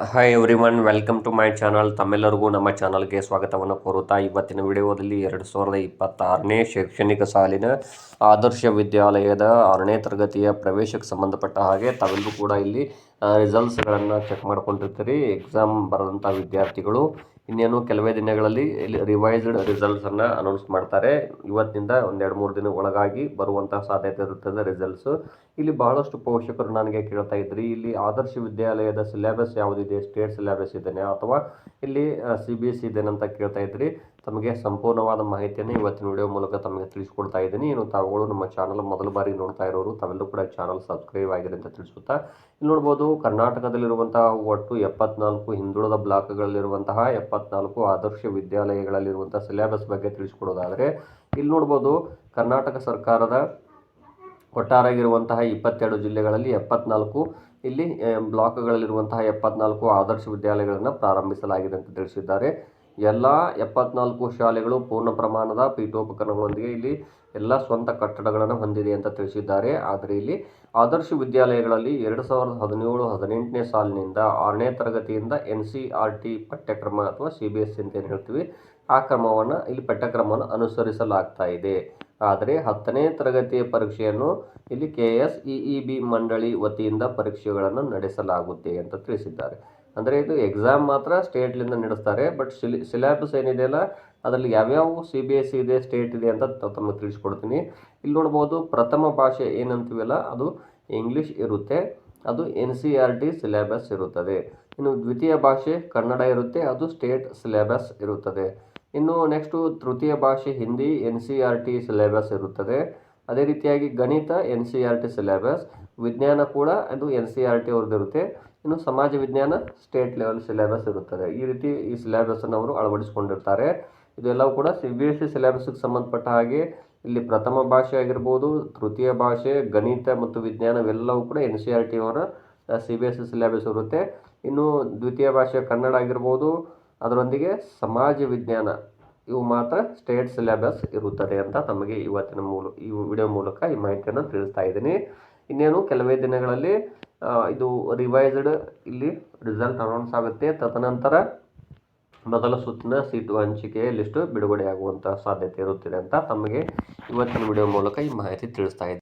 Hi everyone, welcome to my channel. ತಮ್ಮೆಲ್ಲರಿಗೂ ನಮ್ಮ ಚಾನಲ್ಗೆ ಸ್ವಾಗತವನ್ನು ಕೋರುತ್ತಾ ಇವತ್ತಿನ ವಿಡಿಯೋದಲ್ಲಿ 2026ನೇ ಶೈಕ್ಷಣಿಕ ಸಾಲಿನ ಆದರ್ಶ ವಿದ್ಯಾಲಯದ 6ನೇ ತರಗತಿಯ ಪ್ರವೇಶಕ್ಕೆ ಸಂಬಂಧಪಟ್ಟ ಹಾಗೆ ತಾವೆಲ್ಲರೂ ಕೂಡ ಇಲ್ಲಿ ರಿಸಲ್ಟ್ಸ್ಗಳನ್ನು ಚೆಕ್ ಮಾಡ್ಕೊಂಡಿರ್ತೀರಿ. ಎಕ್ಸಾಮ್ ಬರೆದಂಥ ವಿದ್ಯಾರ್ಥಿಗಳು ಇನ್ನೇನು ಕೆಲವೇ ದಿನಗಳಲ್ಲಿ ಇಲ್ಲಿ ರಿವೈಸ್ಡ್ ರಿಸಲ್ಟ್ಸನ್ನು ಅನೌನ್ಸ್ ಮಾಡ್ತಾರೆ. ಇವತ್ತಿನಿಂದ ಒಂದೆರಡು ಮೂರು ದಿನ ಒಳಗಾಗಿ ಬರುವಂಥ ಸಾಧ್ಯತೆ ಇರುತ್ತದೆ ರಿಸಲ್ಟ್ಸು. ಇಲ್ಲಿ ಬಹಳಷ್ಟು ಪೋಷಕರು ನನಗೆ ಕೇಳ್ತಾ ಇದ್ರಿ, ಇಲ್ಲಿ ಆದರ್ಶ ವಿದ್ಯಾಲಯದ ಸಿಲೆಬಸ್ ಯಾವುದಿದೆ, ಸ್ಟೇಟ್ ಸಿಲೆಬಸ್ ಇದ್ದೇನೆ ಅಥವಾ ಇಲ್ಲಿ CBSE ಇದೇನೆ ಅಂತ ಕೇಳ್ತಾ ಇದ್ರಿ. ತಮಗೆ ಸಂಪೂರ್ಣವಾದ ಮಾಹಿತಿಯನ್ನು ಇವತ್ತಿನ ವಿಡಿಯೋ ಮೂಲಕ ತಮಗೆ ತಿಳಿಸ್ಕೊಡ್ತಾ ಇದ್ದೀನಿ. ಇನ್ನು ತಾವುಗಳು ನಮ್ಮ ಚಾನಲ್ ಮೊದಲ ಬಾರಿ ನೋಡ್ತಾ ಇರೋರು ತಾವೆಲ್ಲೂ ಕೂಡ ಚಾನಲ್ ಸಬ್ಸ್ಕ್ರೈಬ್ ಆಗಿದೆ ಅಂತ ತಿಳಿಸುತ್ತಾ, ಇಲ್ಲಿ ನೋಡ್ಬೋದು ಕರ್ನಾಟಕದಲ್ಲಿರುವಂತಹ ಒಟ್ಟು 74 ಹಿಂದುಳಿದ ಬ್ಲಾಕ್ಗಳಲ್ಲಿರುವಂತಹ 74 ಆದರ್ಶ ವಿದ್ಯಾಲಯಗಳಲ್ಲಿರುವಂತಹ ಸಿಲೆಬಸ್ ಬಗ್ಗೆ ತಿಳಿಸ್ಕೊಡೋದಾದರೆ, ಇಲ್ಲಿ ನೋಡ್ಬೋದು ಕರ್ನಾಟಕ ಸರ್ಕಾರದ ಒಟ್ಟಾರೆಯಾಗಿರುವಂತಹ 22 ಜಿಲ್ಲೆಗಳಲ್ಲಿ 74 ಇಲ್ಲಿ ಬ್ಲಾಕ್ಗಳಲ್ಲಿರುವಂತಹ 74 ಆದರ್ಶ ವಿದ್ಯಾಲಯಗಳನ್ನು ಪ್ರಾರಂಭಿಸಲಾಗಿದೆ ಅಂತ ತಿಳಿಸಿದ್ದಾರೆ. ಎಲ್ಲ 74 ಶಾಲೆಗಳು ಪೂರ್ಣ ಪ್ರಮಾಣದ ಪೀಠೋಪಕರಣಗಳೊಂದಿಗೆ ಇಲ್ಲಿ ಎಲ್ಲ ಸ್ವಂತ ಕಟ್ಟಡಗಳನ್ನು ಹೊಂದಿದೆ ಅಂತ ತಿಳಿಸಿದ್ದಾರೆ. ಆದರೆ ಇಲ್ಲಿ ಆದರ್ಶ ವಿದ್ಯಾಲಯಗಳಲ್ಲಿ 2017-18ನೇ ಸಾಲಿನಿಂದ 6ನೇ ತರಗತಿಯಿಂದ NCERT ಪಠ್ಯಕ್ರಮ ಅಥವಾ CBSE ಅಂತ ಏನು ಹೇಳ್ತೀವಿ ಆ ಕ್ರಮವನ್ನು ಇಲ್ಲಿ ಪಠ್ಯಕ್ರಮವನ್ನು ಅನುಸರಿಸಲಾಗ್ತಾ ಇದೆ. ಆದರೆ 10ನೇ ತರಗತಿಯ ಪರೀಕ್ಷೆಯನ್ನು ಇಲ್ಲಿ KSEEB ಮಂಡಳಿ ವತಿಯಿಂದ ಪರೀಕ್ಷೆಗಳನ್ನು ನಡೆಸಲಾಗುತ್ತೆ ಅಂತ ತಿಳಿಸಿದ್ದಾರೆ. ಅಂದರೆ ಇದು ಎಕ್ಸಾಮ್ ಮಾತ್ರ ಸ್ಟೇಟ್ಲಿಂದ ನಡೆಸ್ತಾರೆ, ಬಟ್ ಸಿಲೆಬಸ್ ಏನಿದೆಯಲ್ಲ ಅದರಲ್ಲಿ ಯಾವ್ಯಾವ CBSE ಇದೆ, ಸ್ಟೇಟ್ ಇದೆ ಅಂತ ತಮಗೆ ತಿಳಿಸ್ಕೊಡ್ತೀನಿ. ಇಲ್ಲಿ ನೋಡ್ಬೋದು ಪ್ರಥಮ ಭಾಷೆ ಏನಂತೀವಲ್ಲ ಅದು ಇಂಗ್ಲೀಷ್ ಇರುತ್ತೆ, ಅದು NCERT ಸಿಲೆಬಸ್ ಇರುತ್ತದೆ. ಇನ್ನು ದ್ವಿತೀಯ ಭಾಷೆ ಕನ್ನಡ ಇರುತ್ತೆ, ಅದು ಸ್ಟೇಟ್ ಸಿಲೆಬಸ್ ಇರುತ್ತದೆ. ಇನ್ನು ನೆಕ್ಸ್ಟು ತೃತೀಯ ಭಾಷೆ ಹಿಂದಿ NCERT ಸಿಲೆಬಸ್ ಇರುತ್ತದೆ. ಅದೇ ರೀತಿಯಾಗಿ ಗಣಿತ NCERT ಸಿಲೆಬಸ್, ವಿಜ್ಞಾನ ಕೂಡ ಅದು NCERT ಅವ್ರದ್ದಿರುತ್ತೆ. ಇನ್ನು ಸಮಾಜ ವಿಜ್ಞಾನ ಸ್ಟೇಟ್ ಲೆವೆಲ್ ಸಿಲೆಬಸ್ ಇರುತ್ತದೆ. ಈ ರೀತಿ ಈ ಸಿಲೆಬಸ್ಸನ್ನು ಅವರು ಅಳವಡಿಸಿಕೊಂಡಿರ್ತಾರೆ. ಇದೆಲ್ಲವೂ ಕೂಡ CBSE ಸಿಲೆಬಸ್ಗೆ ಸಂಬಂಧಪಟ್ಟ ಹಾಗೆ ಇಲ್ಲಿ ಪ್ರಥಮ ಭಾಷೆ ಆಗಿರ್ಬೋದು, ತೃತೀಯ ಭಾಷೆ, ಗಣಿತ ಮತ್ತು ವಿಜ್ಞಾನ ಇವೆಲ್ಲವೂ ಕೂಡ NCERT ಅವರ CBSE ಸಿಲೆಬಸ್ ಇರುತ್ತೆ. ಇನ್ನು ದ್ವಿತೀಯ ಭಾಷೆ ಕನ್ನಡ ಆಗಿರ್ಬೋದು, ಅದರೊಂದಿಗೆ ಸಮಾಜ ವಿಜ್ಞಾನ ಇವು ಮಾತ್ರ ಸ್ಟೇಟ್ ಸಿಲೆಬಸ್ ಇರುತ್ತದೆ ಅಂತ ತಮಗೆ ಇವತ್ತಿನ ಈ ವಿಡಿಯೋ ಮೂಲಕ ಈ ಮಾಹಿತಿಯನ್ನು ತಿಳಿಸ್ತಾ ಇದ್ದೀನಿ. ಇನ್ನೇನು ಕೆಲವೇ ದಿನಗಳಲ್ಲಿ ಇದು ರಿವೈಸ್ಡ್ ಇಲ್ಲಿ ರಿಸಲ್ಟ್ ಅನೌನ್ಸ್ ಆಗುತ್ತೆ. ತದನಂತರ ಮೊದಲ ಸುತ್ತಿನ ಸೀಟು ಹಂಚಿಕೆಯ ಲಿಸ್ಟು ಬಿಡುಗಡೆಯಾಗುವಂಥ ಸಾಧ್ಯತೆ ಇರುತ್ತದೆ ಅಂತ ತಮಗೆ ಇವತ್ತಿನ ವಿಡಿಯೋ ಮೂಲಕ ಈ ಮಾಹಿತಿ ತಿಳಿಸ್ತಾ ಇದ್ದೀನಿ.